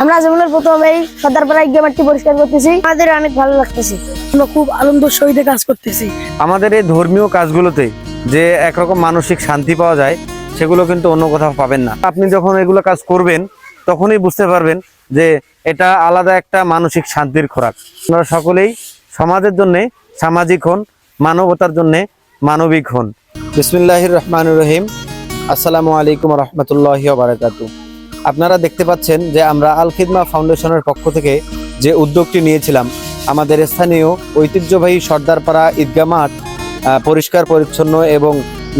আমরা জীবনের প্রথম এই সর্দারপাড়া ঈদগাহ মাঠটি পরিষ্কার করতেছি, আমাদের অনেক ভালো লাগতেছে। আমরা খুব আনন্দের সহিত কাজ করতেছি। আমাদের এই ধর্মীয় কাজগুলোতে যে একরকম মানসিক শান্তি পাওয়া যায় সেগুলো কিন্তু অন্য কোথাও পাবেন না। আপনি যখন এগুলো কাজ করবেন তখনই বুঝতে পারবেন যে এটা আলাদা একটা মানসিক শান্তির খোরাক। আপনারা সকলেই সমাজের জন্যে সামাজিক হন, মানবতার জন্যে মানবিক হন। বিসমিল্লাহির রহমানির রহিম। আসসালামু আলাইকুম রহমতুল্লাহি ওয়া বারাকাতুহু। আপনারা দেখতে পাচ্ছেন যে আমরা আল খিদমা ফাউন্ডেশনের পক্ষ থেকে যে উদ্যোগটি নিয়েছিলাম আমাদের স্থানীয় ঐতিহ্যবাহী সর্দারপাড়া ঈদগাহ মাঠ পরিষ্কার পরিচ্ছন্ন এবং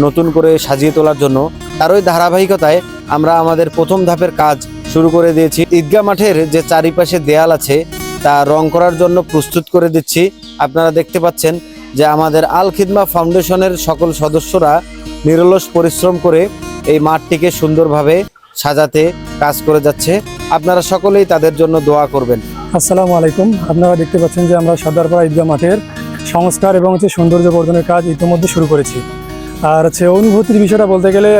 নতুন করে সাজিয়ে তোলার জন্য, তারই ধারাবাহিকতায় আমরা আমাদের প্রথম ধাপের কাজ শুরু করে দিয়েছি। ঈদগাহ মাঠের যে চারিপাশে দেয়াল আছে তা রং করার জন্য প্রস্তুত করে দিচ্ছি। আপনারা দেখতে পাচ্ছেন যে আমাদের আল খিদমা ফাউন্ডেশনের সকল সদস্যরা নিরলস পরিশ্রম করে এই মাঠটিকে সুন্দরভাবে সাজাতে কাজ করে যাচ্ছে। আপনারা সকলেই তাদের জন্য দোয়া করবেন। আসসালামু আলাইকুম। আপনারা দেখতে পাচ্ছেন যে আমরা সর্দারপাড়া ঈদগাহ মাঠের সংস্কার এবং সৌন্দর্য বর্ধনের কাজ ইতিমধ্যে শুরু করেছি। আর অনুভূতির বিষয়টা বলতে গেলে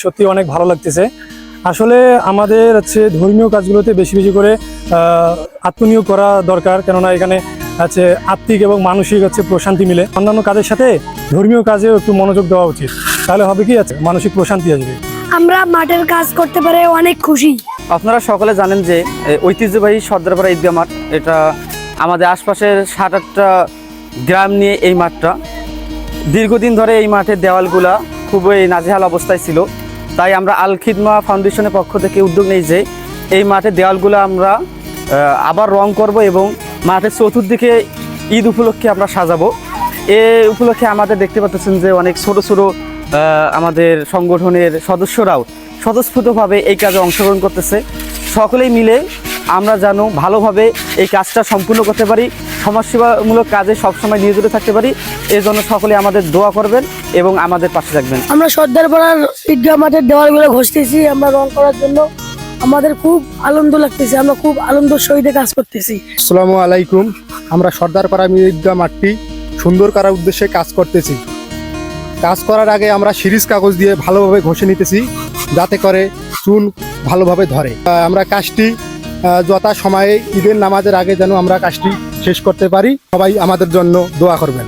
সত্যি অনেক ভালো লাগতেছে। আসলে আমাদের ধর্মীয় কাজগুলোতে বেশি বেশি করে আত্মনিয়োগ করা দরকার, কেননা এখানে আত্মিক এবং মানসিক প্রশান্তি মিলে। অন্যান্য কাজের সাথে ধর্মীয় কাজেও একটু মনোযোগ দেওয়া উচিত, তাহলে হবে কি মানসিক প্রশান্তি আসবে। আমরা মাঠের কাজ করতে পারে অনেক খুশি। আপনারা সকলে জানেন যে ঐতিহ্যবাহী সর্দারপাড়া ঈদগাহ মাঠ, এটা আমাদের আশপাশের 7-8টা গ্রাম নিয়ে এই মাঠটা। দীর্ঘদিন ধরে এই মাঠের দেওয়ালগুলা খুবই নাজেহাল অবস্থায় ছিল, তাই আমরা আল খিদমা ফাউন্ডেশনের পক্ষ থেকে উদ্যোগ নেই যে এই মাঠের দেওয়ালগুলো আমরা আবার রং করব এবং মাঠের চতুর্দিকে ঈদ উপলক্ষে আমরা সাজাবো। এই উপলক্ষে আমাদের দেখতে পাচ্ছেন যে অনেক ছোট ছোট আমাদের সংগঠনের সদস্যরাও স্বতঃস্ফূর্তভাবে এই কাজে অংশগ্রহণ করতেছে। সকলেই মিলে আমরা যেন ভালোভাবে এই কাজটা সম্পূর্ণ করতে পারি, সমাজসেবামূলক কাজে সবসময় নিয়োজিত থাকতে পারি। এই জন্য সকলে আমাদের দোয়া করবেন এবং আমাদের পাশে থাকবেন। আমরা সর্দারপাড়ার ঈদগাহ মাঠের দেওয়ালগুলো ঘষতেছি আমরা রং করার জন্য। আমাদের খুব আনন্দ লাগতেছে, আমরা খুব আনন্দের সহিত কাজ করতেছি। আসসালামু আলাইকুম। আমরা সর্দারপাড়া ঈদগাহ মাঠটি সুন্দর করার উদ্দেশ্যে কাজ করতেছি। কাজ করার আগে আমরা সিরিজ কাগজ দিয়ে ভালোভাবে ঘষে নিতেছি, যাতে করে চুন ভালোভাবে ধরে। আমরা কাজটি যথা সময়ে ঈদের নামাজের আগে যেন আমরা কাজটি শেষ করতে পারি। সবাই আমাদের জন্য দোয়া করবেন।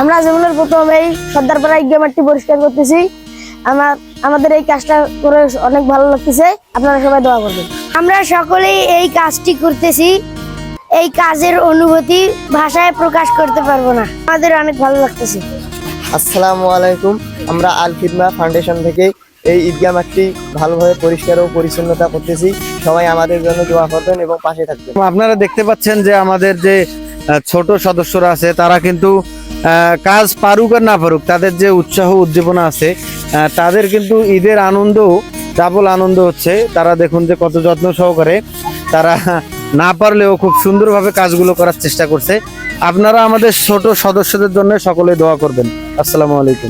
আমরা জীবনের প্রথম এই সর্দারপাড়া ঈদগাহ মাঠটি পরিষ্কার করতেছি, আমাদের এই কাজটা করে অনেক ভালো লাগতেছে। আপনারা সবাই দোয়া করবেন। আমরা সকলেই এই কাজটি করতেছি, এই কাজের অনুভূতি ভাষায় প্রকাশ করতে পারবো না, আমাদের অনেক ভালো লাগতেছে। আসসালামু আলাইকুম। আমরা আল খিদমা ফাউন্ডেশন থেকে এই ঈদগাহ মাঠটি ভালোভাবে পরিষ্কার ও পরিচ্ছন্নতা করতেছি। সবাই আমাদের জন্য দোয়া করবেন এবং পাশে থাকবেন। আপনারা দেখতে পাচ্ছেন যে আমাদের যে ছোট সদস্যরা আছে তারা কিন্তু কাজ পারুক আর না পারুক, তাদের যে উৎসাহ উদ্দীপনা আছে তাদের কিন্তু ঈদের আনন্দ ডাবল আনন্দ হচ্ছে। তারা দেখুন যে কত যত্ন সহকারে তারা না পারলেও খুব সুন্দরভাবে কাজগুলো করার চেষ্টা করছে। আপনারা আমাদের ছোট সদস্যদের জন্য সকলে দোয়া করবেন। আসসালামু আলাইকুম।